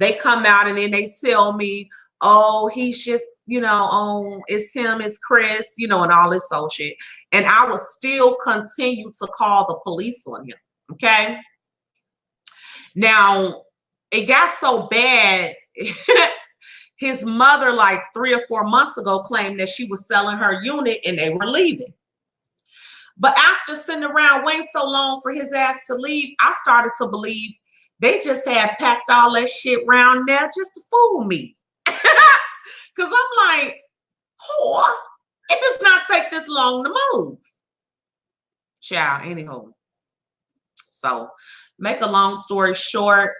they come out and then they tell me, oh, he's just, oh, it's him, it's Chris, and all this old shit. And I would still continue to call the police on him. Okay. Now, it got so bad. His mother, like 3 or 4 months ago, claimed that she was selling her unit and they were leaving. But after sitting around waiting so long for his ass to leave, I started to believe they just had packed all that shit around there just to fool me. Because I'm like, whore, it does not take this long to move. Child, anywho. So, make a long story short,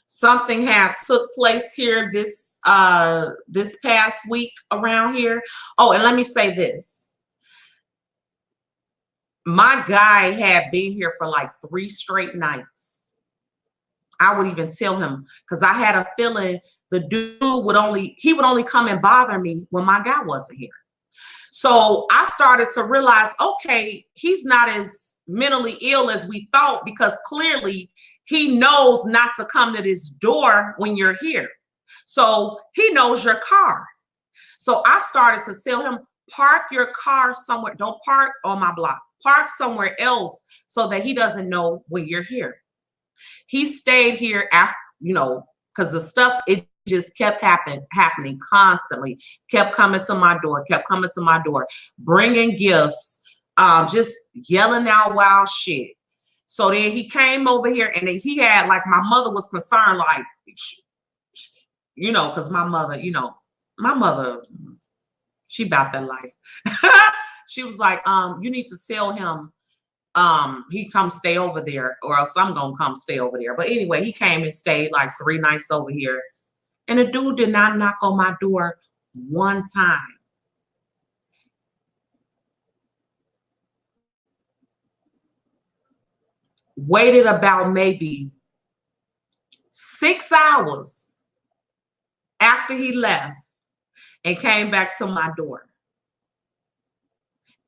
something had took place here this past week around here. Oh, and let me say this. My guy had been here for like 3 straight nights. I would even tell him, because I had a feeling the dude would only come and bother me when my guy wasn't here. So I started to realize, okay, he's not as mentally ill as we thought, because clearly he knows not to come to this door when you're here. So he knows your car. So I started to tell him, park your car somewhere. Don't park on my block. Park somewhere else so that he doesn't know when you're here. He stayed here after, because the stuff, it just kept happening constantly, kept coming to my door, bringing gifts, just yelling out wild shit. So then he came over here and he had, like, my mother was concerned, like, because my mother, she about that life. She was like, you need to tell him he come stay over there, or else I'm gonna come stay over there. But anyway, he came and stayed like 3 nights over here. And the dude did not knock on my door one time. Waited about maybe 6 hours after he left and came back to my door.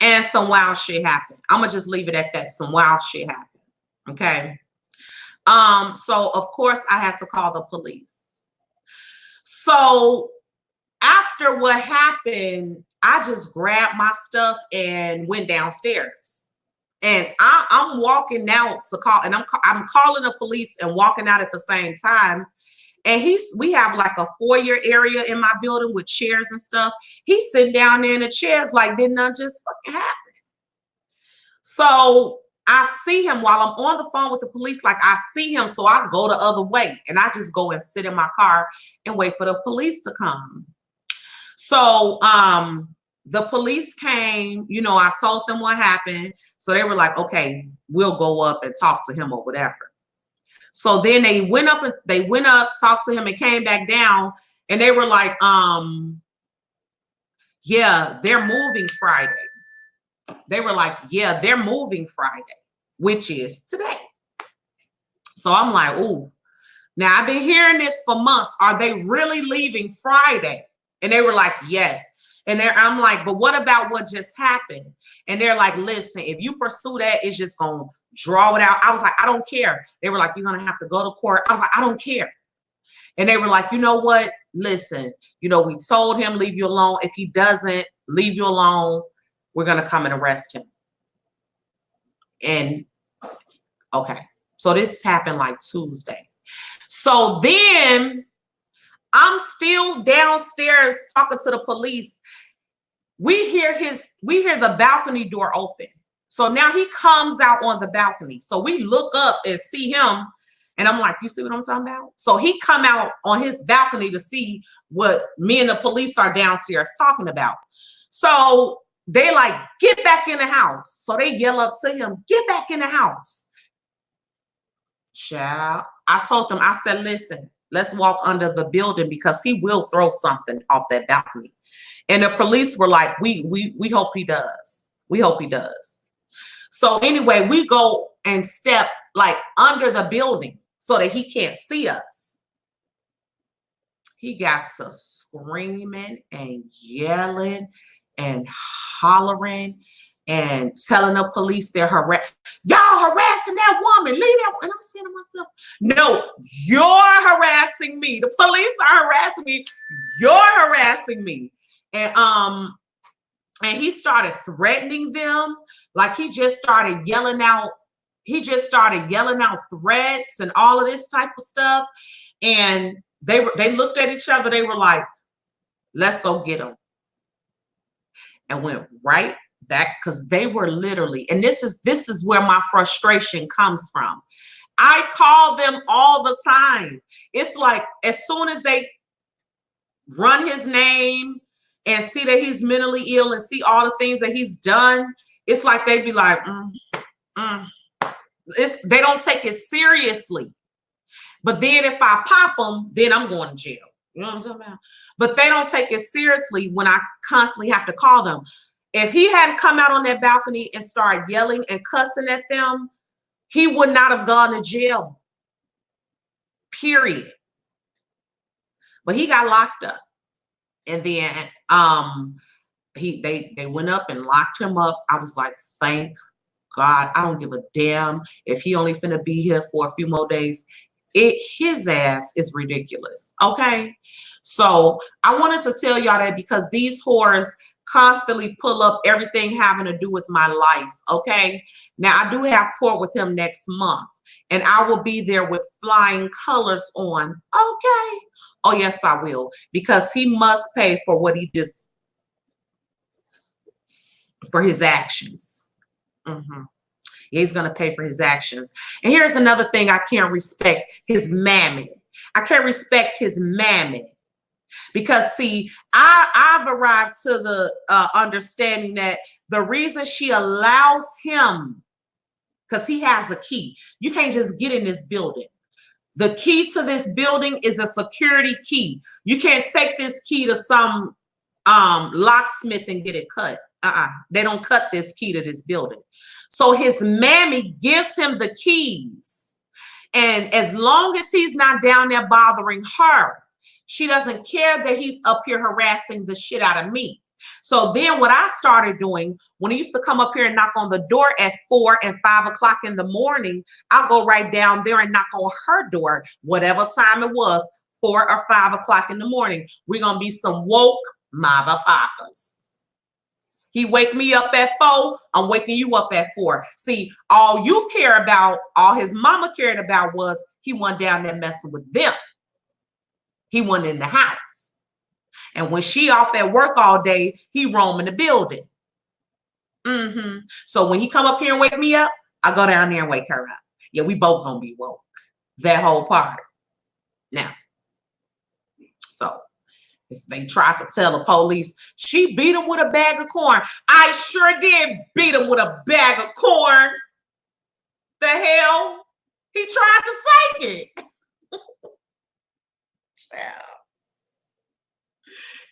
And some wild shit happened. I'm gonna just leave it at that. Some wild shit happened. Okay. So of course I had to call the police. So after what happened, I just grabbed my stuff and went downstairs. And I'm walking out to call, and I'm calling the police and walking out at the same time. And we have like a foyer area in my building with chairs and stuff. He's sitting down there in the chairs like did none just fucking happen. So I see him while I'm on the phone with the police, like I see him. So I go the other way and I just go and sit in my car and wait for the police to come. So the police came, I told them what happened. So they were like, okay, we'll go up and talk to him or whatever. So then they went up, talked to him and came back down. And they were like, yeah, they're moving Friday. They were like, yeah, they're moving Friday, which is today. So I'm like, ooh, now I've been hearing this for months. Are they really leaving Friday? And they were like, yes. And I'm like, but what about what just happened? And they're like, listen, if you pursue that, it's just going to draw it out. I was like, I don't care. They were like, you're going to have to go to court. I was like, I don't care. And they were like, you know what? Listen, we told him, leave you alone. If he doesn't leave you alone, we're going to come and arrest him. And okay. So this happened like Tuesday. So then I'm still downstairs talking to the police. We hear the balcony door open. So now he comes out on the balcony. So we look up and see him. And I'm like, you see what I'm talking about? So he come out on his balcony to see what me and the police are downstairs talking about. So they like, get back in the house. So they yell up to him, get back in the house. Child, I told them, I said, listen, let's walk under the building because he will throw something off that balcony. And the police were like, we hope he does. We hope he does. So anyway, we go and step like under the building so that he can't see us. He got to screaming and yelling and hollering. and telling the police they're y'all harassing that woman. Leave that. And I'm saying to myself, no, you're harassing me. The police are harassing me. You're harassing me. And he started threatening them. Like he just started yelling out. He just started yelling out threats and all of this type of stuff. And they looked at each other. They were like, let's go get him. And went right back, because they were literally, and this is where my frustration comes from. I call them all the time. It's like as soon as they run his name and see that he's mentally ill and see all the things that he's done, it's like they be like, they don't take it seriously. But then if I pop them, then I'm going to jail. You know what I'm talking about? But they don't take it seriously when I constantly have to call them. If he hadn't come out on that balcony and started yelling and cussing at them, he would not have gone to jail. Period. But he got locked up. And then they went up and locked him up. I was like, thank God. I don't give a damn if he only finna be here for a few more days. His ass is ridiculous. Okay. So I wanted to tell y'all that because these whores constantly pull up everything having to do with my life. Okay. Now I do have court with him next month, and I will be there with flying colors on. Okay. Oh yes, I will, because he must pay for what he just, for his actions. He's going to pay for his actions. And here's another thing I can't respect: his mammy. I can't respect his mammy. Because see, I've arrived to the understanding that the reason she allows him, because he has a key. You can't just get in this building. The key to this building is a security key. You can't take this key to some locksmith and get it cut. They don't cut this key to this building. So his mammy gives him the keys. And as long as he's not down there bothering her, she doesn't care that he's up here harassing the shit out of me. So then what I started doing, when he used to come up here and knock on the door at 4 and 5 o'clock in the morning, I'll go right down there and knock on her door, whatever time it was, 4 or 5 o'clock in the morning. We're going to be some woke motherfuckers. He wake me up at 4, I'm waking you up at 4. See, all you care about, all his mama cared about was he wasn't down there messing with them. He wasn't in the house. And when she off at work all day, he roaming the building. So when he come up here and wake me up, I go down there and wake her up. Yeah, we both gonna be woke. That whole party. Now, so they tried to tell the police she beat him with a bag of corn. I sure did beat him with a bag of corn. The hell? He tried to take it.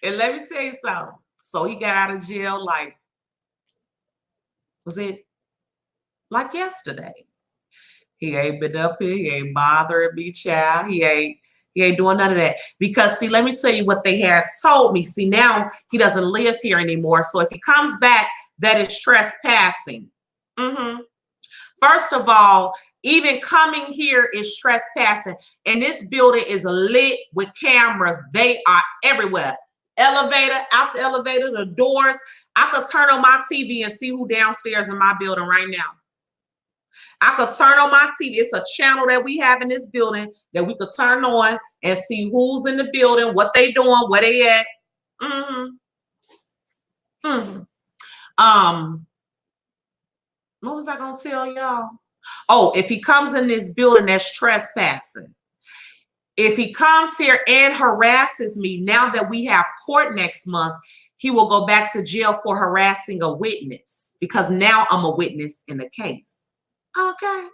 And let me tell you something. So he got out of jail like, was it like yesterday? He ain't been up here. He ain't bothering me, child. He ain't doing none of that. Because see, let me tell you what they had told me. See, now he doesn't live here anymore. So if he comes back, that is trespassing. First of all, even coming here is trespassing. And this building is lit with cameras. They are everywhere. Elevator, out the elevator, the doors. I could turn on my TV and see who downstairs in my building right now. I could turn on my TV. It's a channel that we have in this building that we could turn on and see who's in the building, what they doing, where they at. What was I gonna tell y'all? Oh, if he comes in this building, that's trespassing. If he comes here and harasses me, now that we have court next month, he will go back to jail for harassing a witness, because now I'm a witness in the case. Okay.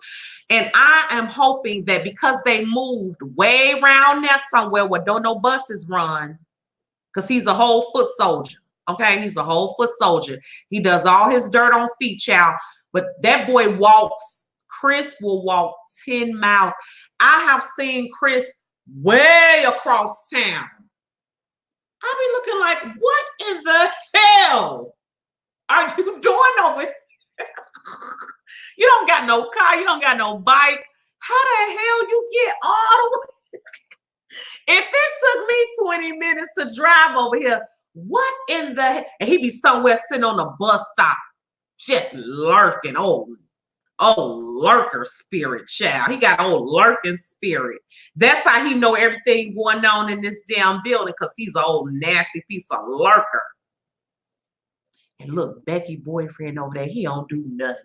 And I am hoping that because they moved way around there somewhere where don't no buses run, because he's a whole foot soldier. Okay. He's a whole foot soldier. He does all his dirt on feet, child. But that boy walks, Chris will walk 10 miles. I have seen Chris way across town. I be looking like, what in the hell? are you doing over here? You don't got no car. You don't got no bike. How the hell you get all the way? If it took me 20 minutes to drive over here, what in the, and he be somewhere sitting on a bus stop, just lurking. Lurker spirit, child. He got old lurking spirit. That's how he know everything going on in this damn building, because he's an old nasty piece of lurker. And look, Becky boyfriend over there, he don't do nothing.